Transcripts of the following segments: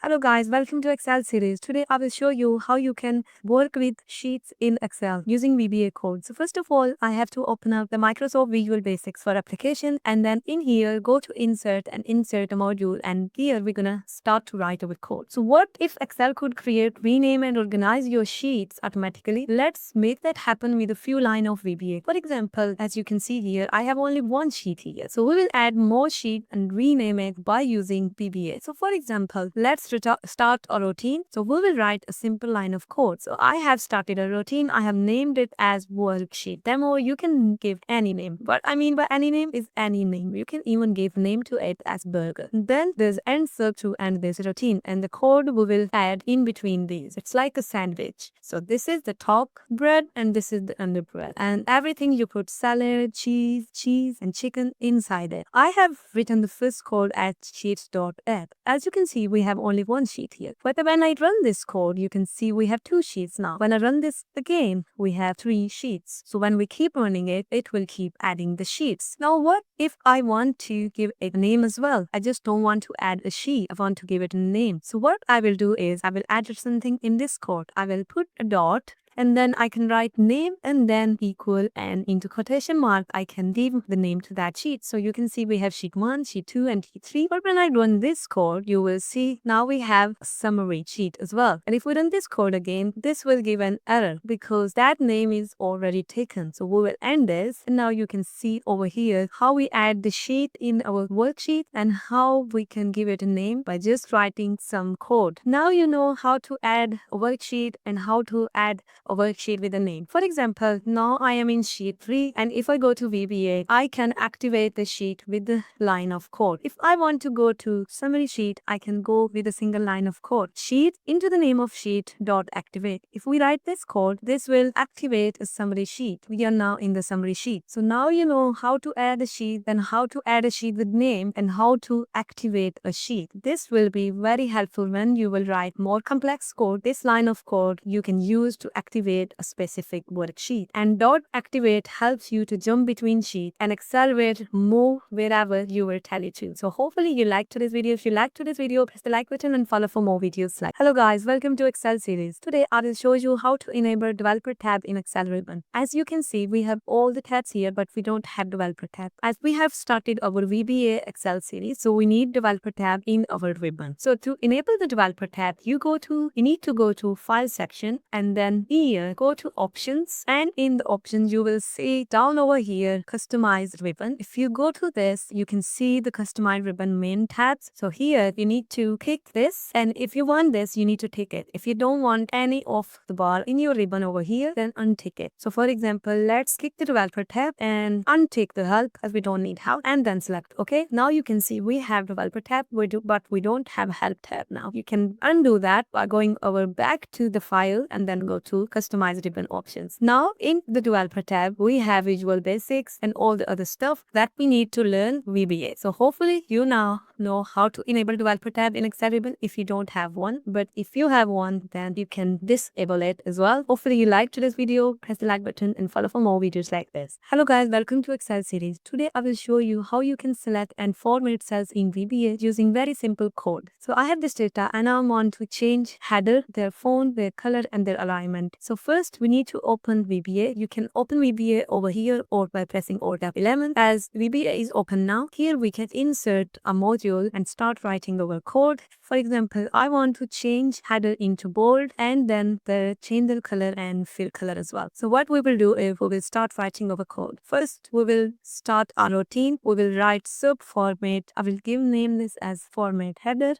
Hello guys, welcome to Excel series. Today I will show you how you can work with sheets in Excel using VBA Code. So first of all, I have to open up the Microsoft Visual Basics for application, and then in here go to insert and insert a module, and here we're gonna start to write our code. So what if Excel could create, rename and organize your sheets automatically? Let's make that happen with a few lines of VBA. For example, as you can see here, I have only one sheet here. So we will add more sheet and rename it by using VBA. So for example, let's start a routine. So we will write a simple line of code. So I have started a routine. I have named it as worksheet demo. You can give any name. What I mean by any name is any name. You can even give name to it as burger. Then there's end sub to end this routine, and the code we will add in between these. It's like a sandwich. So this is the top bread and this is the under bread, and everything you put salad, cheese and chicken inside it. I have written the first code as sheets.app. As you can see, we have only one sheet here. But when I run this code, you can see we have two sheets now. When I run this again, we have three sheets. So when we keep running it, it will keep adding the sheets. Now what if I want to give it a name as well? I just don't want to add a sheet. I want to give it a name. So what I will do is I will add something in this code. I will put a dot, and then I can write name and then equal, and into quotation mark I can give the name to that sheet. So you can see we have sheet 1, sheet 2 and sheet 3. But when I run this code, you will see now we have a summary sheet as well. And if we run this code again, this will give an error because that name is already taken. So we will end this, and now you can see over here how we add the sheet in our worksheet and how we can give it a name by just writing some code. Now you know how to add a worksheet and how to add a worksheet with a name. For example, now I am in sheet 3, and if I go to VBA, I can activate the sheet with the line of code. If I want to go to summary sheet, I can go with a single line of code. Sheet into the name of sheet dot activate. If we write this code, this will activate a summary sheet. We are now in the summary sheet. So now you know how to add a sheet, and how to add a sheet with name, and how to activate a sheet. This will be very helpful when you will write more complex code. This line of code you can use to activate a specific worksheet, and dot activate helps you to jump between sheets and accelerate, move wherever you will tell it to. So hopefully you liked today's video. If you liked today's video, press the like button and follow for more videos like. Hello guys, welcome to Excel series. Today I will show you how to enable developer tab in Excel ribbon. As you can see, we have all the tabs here, but we don't have developer tab. As we have started our VBA Excel series, so we need developer tab in our ribbon. So to enable the developer tab, you need to go to file section, and then here go to options, and in the options you will see down over here customized ribbon. If you go to this, you can see the customized ribbon main tabs. So here you need to click this, and if you want this, you need to tick it. If you don't want any of the bar in your ribbon over here, then untick it. So for example, let's click the developer tab and untick the help as we don't need help, and then select okay. Now you can see we have developer tab, but we don't have help tab. Now you can undo that by going over back to the file and then go to customize ribbon options. Now in the developer tab, we have Visual Basics and all the other stuff that we need to learn VBA. So hopefully you now know how to enable developer tab in Excel ribbon if you don't have one. But if you have one, then you can disable it as well. Hopefully you liked today's video. Press the like button and follow for more videos like this. Hello guys, welcome to Excel series. Today I will show you how you can select and format cells in VBA using very simple code. So I have this data and I want to change header, their font, their color and their alignment. So first we need to open VBA. You can open VBA over here or by pressing Alt F11. As VBA is open now, here we can insert a module and start writing our code. For example, I want to change header into bold, and then change the color and fill color as well. So what we will do is we will start writing our code. First, we will start our routine. We will write sub format. I will name this as format header.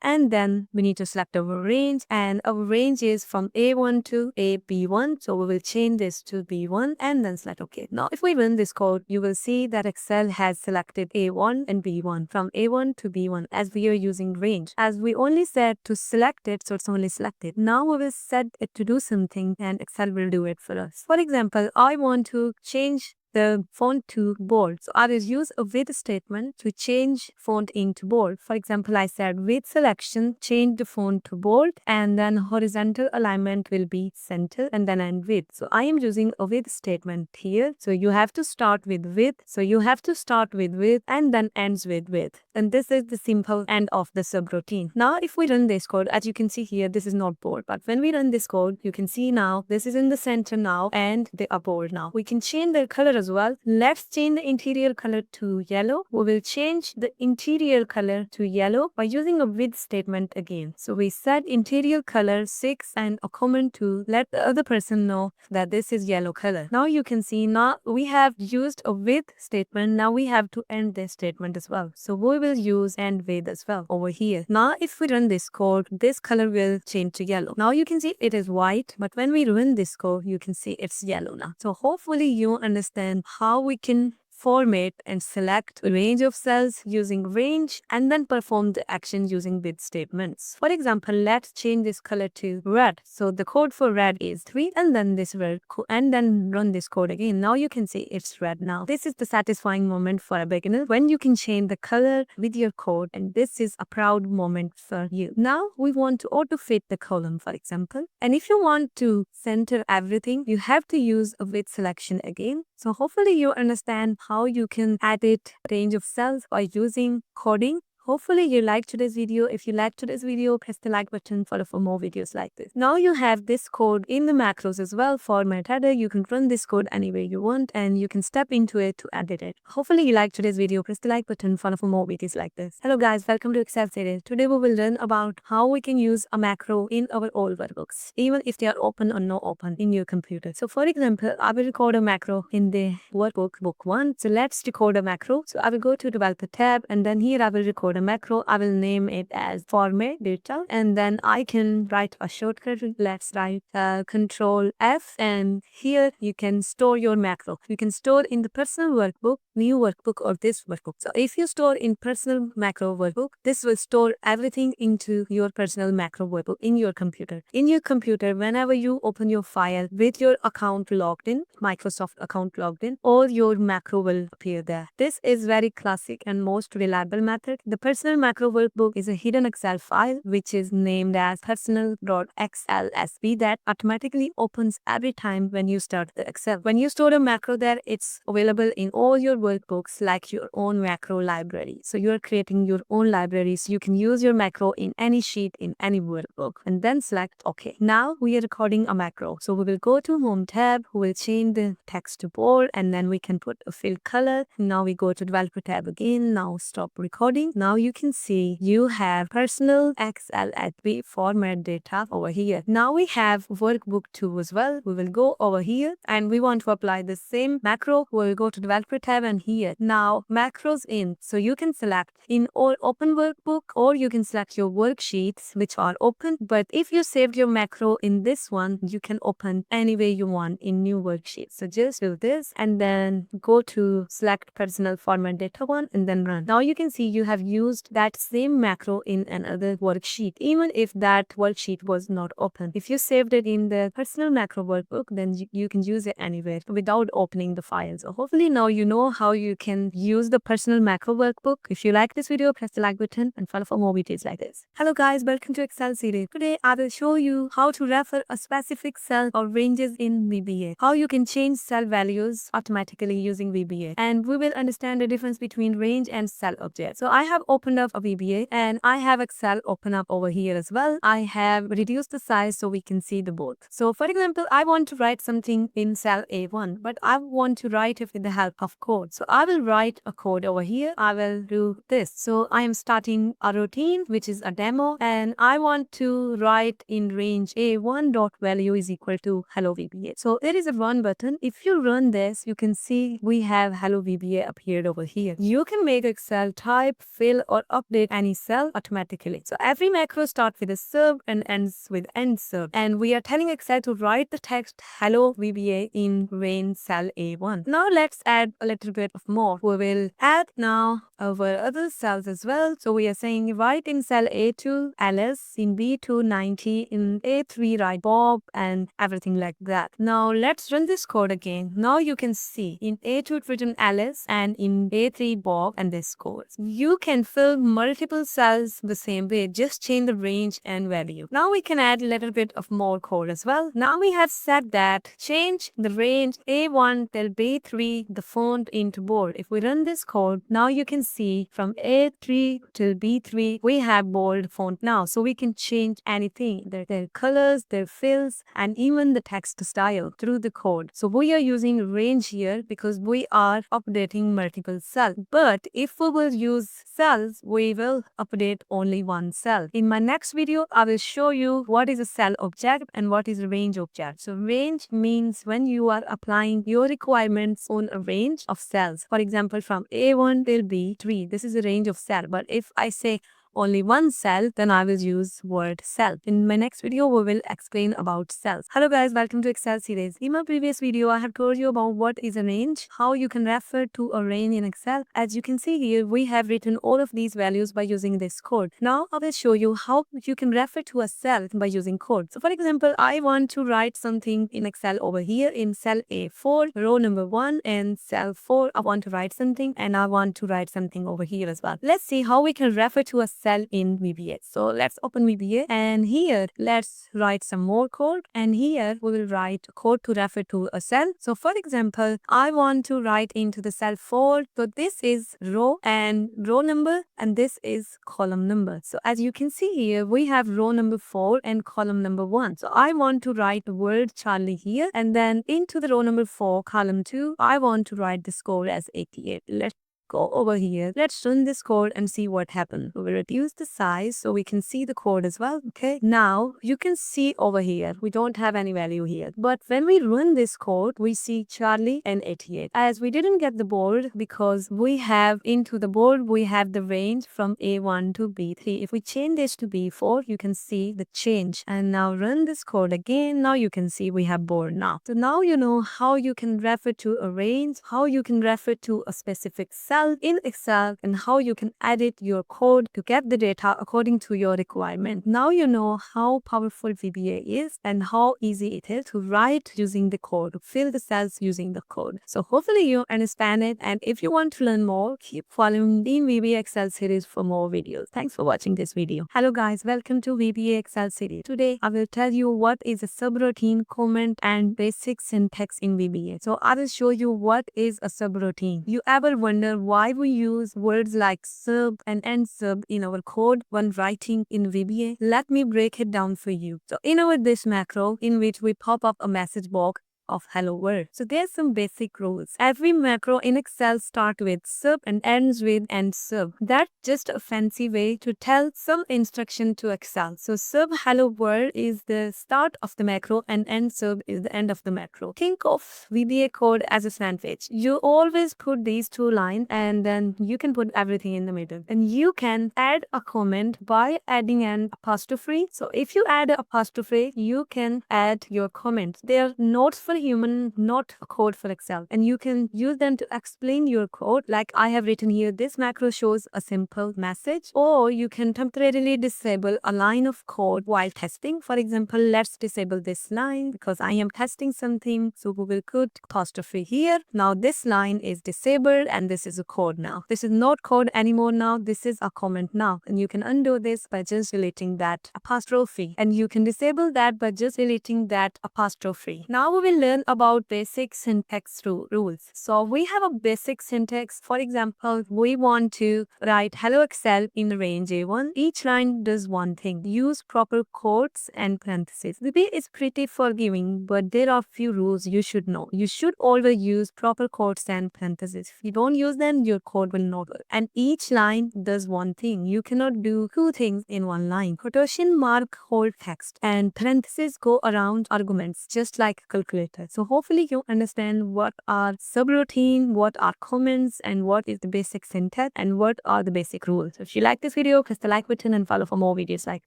And then we need to select our range, and our range is from A1 to AB1. So we will change this to B1 and then select OK. Now, if we run this code, you will see that Excel has selected A1 and B1 from A1 to B1 as we are using range. As we only said to select it, so it's only selected. Now we will set it to do something and Excel will do it for us. For example, I want to change the font to bold. So I will use a with statement to change font into bold. For example, I said with selection, change the font to bold, and then horizontal alignment will be center and then end with. So I am using a with statement here. So you have to start with with. So you have to start with and then ends with. And this is the simple end of the subroutine. Now, if we run this code, as you can see here, this is not bold. But when we run this code, you can see now this is in the center now and they are bold now. We can change the color as well. Let's change the interior color to yellow. We will change the interior color to yellow by using a with statement again. So we set interior color 6 and a comment to let the other person know that this is yellow color. Now you can see now we have used a with statement. Now we have to end this statement as well. So we will use end with as well over here. Now if we run this code, this color will change to yellow. Now you can see it is white, but when we run this code, you can see it's yellow now. So hopefully you understand how we can format and select a range of cells using range and then perform the action using with statements. For example, let's change this color to red. So the code for red is 3 and then this red and then run this code again. Now you can see it's red now. This is the satisfying moment for a beginner when you can change the color with your code, and this is a proud moment for you. Now we want to auto fit the column, for example, and if you want to center everything, you have to use a with selection again. So hopefully you understand how you can edit range of cells by using coding. Hopefully you liked today's video. If you liked today's video, press the like button for more videos like this. Now you have this code in the macros as well for metadata. You can run this code any way you want and you can step into it to edit it. Hopefully you liked today's video. Press the like button for more videos like this. Hello guys, welcome to Excel series. Today we will learn about how we can use a macro in our old workbooks, even if they are open or not open in your computer. So for example, I will record a macro in the workbook book 1. So let's record a macro. So I will go to developer tab and then here I will record a macro. I will name it as format data and then I can write a shortcut. Let's write Control F, and here you can store your macro. You can store in the personal workbook, new workbook, or this workbook. So if you store in personal macro workbook, this will store everything into your personal macro workbook in your computer. In your computer, whenever you open your file with your account logged in, Microsoft account logged in, or your macro will appear there. This is very classic and most reliable method. The personal macro workbook is a hidden Excel file which is named as personal.xlsv that automatically opens every time when you start the Excel. When you store a macro there, it's available in all your workbooks like your own macro library. So you're creating your own library so you can use your macro in any sheet in any workbook and then select OK. Now we are recording a macro. So we will go to Home tab, we will change the text to bold and then we can put a fill color. Now we go to Developer tab again. Now stop recording. Now you can see you have personal XLSV format data over here. Now we have workbook 2 as well. We will go over here and we want to apply the same macro. We'll go to Developer tab and here. Now macros in. So you can select in all open workbook or you can select your worksheets which are open. But if you saved your macro in this one, you can open any way you want in new worksheet. So just do this and then go to select personal format data one and then run. Now you can see you have used that same macro in another worksheet, even if that worksheet was not open. If you saved it in the personal macro workbook, then you can use it anywhere without opening the file. So hopefully now you know how you can use the personal macro workbook. If you like this video, press the like button and follow for more videos like this. Hello guys, welcome to Excel series. Today I will show you how to refer a specific cell or ranges in VBA, how you can change cell values automatically using VBA, and we will understand the difference between range and cell object. So I have opened up a VBA and I have Excel open up over here as well. I have reduced the size so we can see the both. So for example, I want to write something in cell A1, but I want to write it with the help of code. So I will write a code over here. I will do this. So I am starting a routine, which is a demo, and I want to write in range A1 dot value is equal to hello VBA. So there is a run button. If you run this, you can see we have hello VBA appeared over here. You can make Excel type, fill fill or update any cell automatically. So every macro starts with a sub and ends with end sub. And we are telling Excel to write the text hello VBA in range cell A1. Now let's add a little bit of more. We will add now our other cells as well. So we are saying write in cell A2 Alice, in B2 90, in A3 write Bob, and everything like that. Now let's run this code again. Now you can see in A2 it's written Alice and in A3 Bob and this code. You can fill multiple cells the same way, just change the range and value. Now we can add a little bit of more code as well. Now we have said that change the range A1 till B3 the font into bold. If we run this code, now you can see from A3 till B3 we have bold font now, so we can change anything, their colors, their fills, and even the text style through the code. So we are using range here because we are updating multiple cells. But if we will use cells, we will update only one cell. In my next video, I will show you what is a cell object and what is a range object. So range means when you are applying your requirements on a range of cells. For example, from A1 till B3, this is a range of cell. But if I say only one cell, then I will use word cell. In my next video, we will explain about cells. Hello guys, welcome to Excel series. In my previous video, I have told you about what is a range, how you can refer to a range in Excel. As you can see here, we have written all of these values by using this code. Now I will show you how you can refer to a cell by using code. So for example, I want to write something in Excel over here in cell A4, row number 1, and cell 4. I want to write something and I want to write something over here as well. Let's see how we can refer to a cell in VBA. So let's open VBA and here let's write some more code, and here we will write code to refer to a cell. So for example, I want to write into the cell 4. So this is row and row number, and this is column number. So as you can see here, we have row number 4 and column number 1. So I want to write the word Charlie here, and then into the row number 4, column 2, I want to write the score as 88. Let's go over here. Let's run this code and see what happened. We will reduce the size so we can see the code as well. Okay. Now you can see over here, we don't have any value here. But when we run this code, we see Charlie and 88. As we didn't get the board because we have into the board, we have the range from A1 to B3. If we change this to B4, you can see the change. And now run this code again. Now you can see we have board now. So now you know how you can refer to a range, how you can refer to a specific cell in Excel, and how you can edit your code to get the data according to your requirement. Now you know how powerful VBA is and how easy it is to write using the code, to fill the cells using the code. So hopefully you understand it, and if you want to learn more, keep following the VBA Excel series for more videos. Thanks for watching this video. Hello guys, welcome to VBA Excel series. Today I will tell you what is a subroutine, comment, and basic syntax in VBA. So I will show you what is a subroutine. You ever wonder why we use words like sub and end sub in our code when writing in VBA? Let me break it down for you. So in our this macro, in which we pop up a message box of hello world. So there's some basic rules. Every macro in Excel starts with sub and ends with end sub. That's just a fancy way to tell some instruction to Excel. So sub hello world is the start of the macro and end sub is the end of the macro. Think of VBA code as a sandwich. You always put these two lines and then you can put everything in the middle. And you can add a comment by adding an apostrophe. So if you add an apostrophe, you can add your comment. They are notes for human, not a code for Excel, and you can use them to explain your code. Like I have written here, this macro shows a simple message, or you can temporarily disable a line of code while testing. For example, let's disable this line because I am testing something, so we will put apostrophe here. Now this line is disabled and this is a code now. This is not code anymore now, this is a comment now, and you can undo this by just deleting that apostrophe, and you can disable that by just deleting that apostrophe. Now we will learn about basic syntax rules. So we have a basic syntax. For example, we want to write hello Excel in range A1. Each line does one thing. Use proper quotes and parentheses. VBA is pretty forgiving, but there are few rules you should know. You should always use proper quotes and parentheses. If you don't use them, your code will not work. And each line does one thing. You cannot do two things in one line. Quotation mark hold text and parentheses go around arguments, just like a calculator. better. So hopefully you understand what are subroutine, what are comments, and what is the basic syntax, and what are the basic rules. So if you like this video, press the like button and follow for more videos like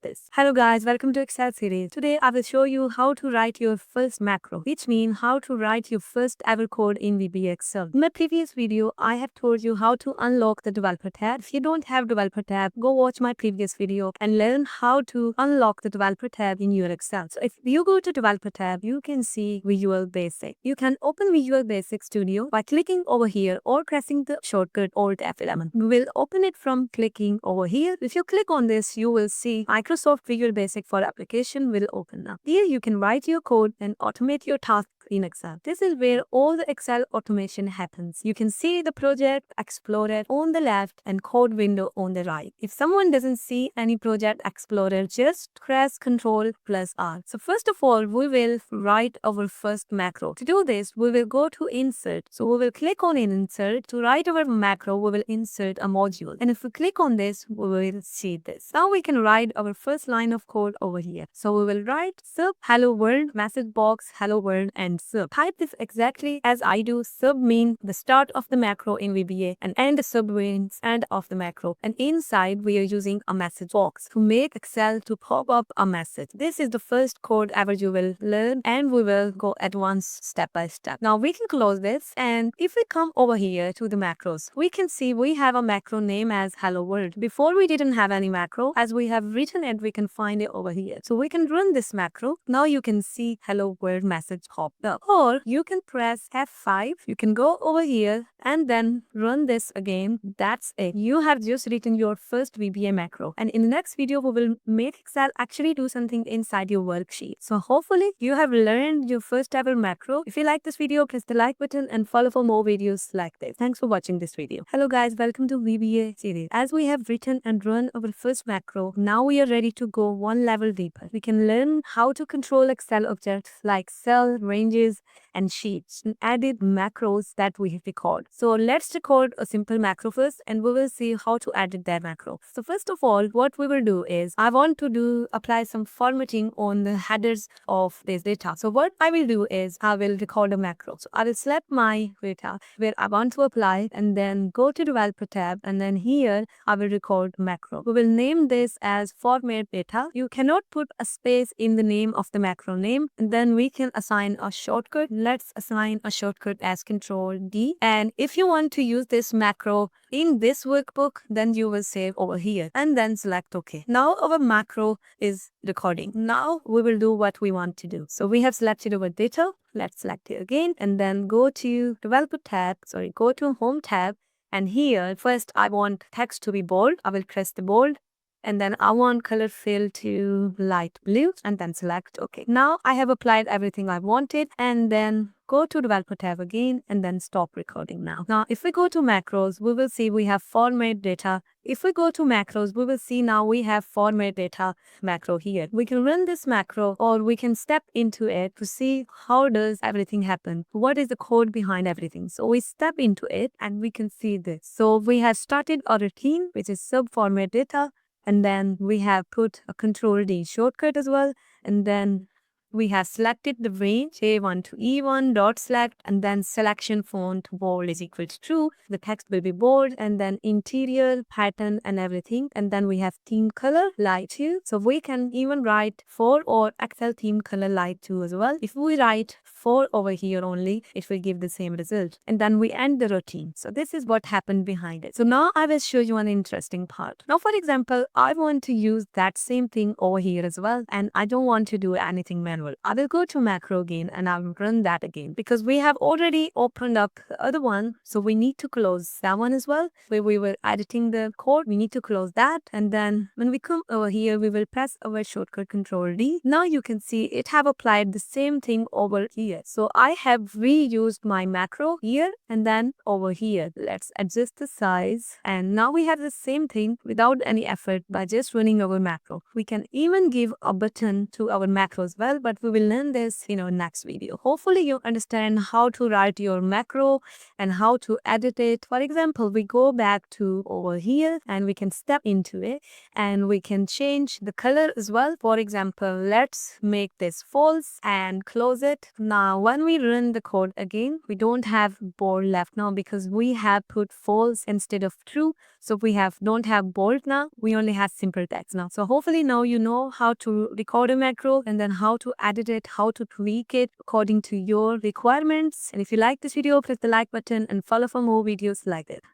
this. Hello guys, welcome to Excel series. Today I will show you how to write your first macro, which means how to write your first ever code in VBA Excel. In my previous video, I have told you how to unlock the developer tab. If you don't have developer tab, go watch my previous video and learn how to unlock the developer tab in your Excel. So if you go to developer tab, you can see Visual Basic. You can open Visual Basic Studio by clicking over here or pressing the shortcut Alt F11. We will open it from clicking over here. If you click on this, you will see Microsoft Visual Basic for application will open up. Here you can write your code and automate your tasks in Excel. This is where all the Excel automation happens. You can see the project explorer on the left and code window on the right. If someone doesn't see any project explorer, just press Ctrl plus R. So first of all, we will write our first macro. To do this, we will go to insert. So we will click on insert. To write our macro, we will insert a module. And if we click on this, we will see this. Now we can write our first line of code over here. So we will write sub hello world, message box, hello world, and sub. Type this exactly as I do. Sub means the start of the macro in VBA and end sub means end of the macro. And inside we are using a message box to make Excel to pop up a message. This is the first code ever you will learn and we will go advanced step by step. Now we can close this and if we come over here to the macros, we can see we have a macro name as hello world. Before we didn't have any macro. As we have written it, we can find it over here. So we can run this macro. Now you can see hello world message popped up. Or you can press F5. You can go over here and then run this again. That's it. You have just written your first VBA macro. And in the next video, we will make Excel actually do something inside your worksheet. So hopefully you have learned your first ever macro. If you like this video, press the like button and follow for more videos like this. Thanks for watching this video. Hello guys, welcome to VBA series. As we have written and run our first macro, now we are ready to go one level deeper. We can learn how to control Excel objects like cell, ranges, and sheets and added macros that we have recorded. So let's record a simple macro first and we will see how to edit that macro. So first of all, what we will do is I want to apply some formatting on the headers of this data. So what I will do is I will record a macro. So I will select my data where I want to apply and then go to developer tab and then here I will record macro. We will name this as format data. You cannot put a space in the name of the macro name and then we can assign a shortcut. Let's assign a shortcut as Control D. And if you want to use this macro in this workbook, then you will save over here and then select OK. Now our macro is recording. Now we will do what we want to do. So we have selected our data. Let's select it again and then go to developer tab. Go to home tab. And here first I want text to be bold. I will press the bold. And then I want color fill to light blue and then select OK. Now I have applied everything I wanted and then go to developer tab again and then stop recording now. Now if we go to macros, we will see we have format data. If we go to macros, we will see now we have format data macro here. We can run this macro or we can step into it to see how does everything happen. What is the code behind everything? So we step into it and we can see this. So we have started a routine which is sub format data. And then we have put a Control D shortcut as well. And then we have selected the range A1 to E1 dot select and then selection font bold is equal to true. The text will be bold and then interior pattern and everything. And then we have theme color light 2. So we can even write 4 or Excel theme color light 2 as well. If we write 4 over here only, it will give the same result. And then we end the routine. So this is what happened behind it. So now I will show you an interesting part. Now for example, I want to use that same thing over here as well. And I don't want to do anything manual. I will go to macro again and I will run that again because we have already opened up the other one. So we need to close that one as well where we were editing the code. We need to close that. And then when we come over here, we will press our shortcut Control D. Now you can see it have applied the same thing over here. So I have reused my macro here and then over here. Let's adjust the size. And now we have the same thing without any effort by just running our macro. We can even give a button to our macro as well. But we will learn this next video. Hopefully you understand how to write your macro and how to edit it. For example, we go back to over here and we can step into it and we can change the color as well. For example, let's make this false and close it. Now When we run the code again, we don't have bold left now because we have put false instead of true. So we don't have bold now. We only have simple text now. So hopefully now you know how to record a macro and then how to edit it, how to tweak it according to your requirements. And if you like this video, press the like button and follow for more videos like this.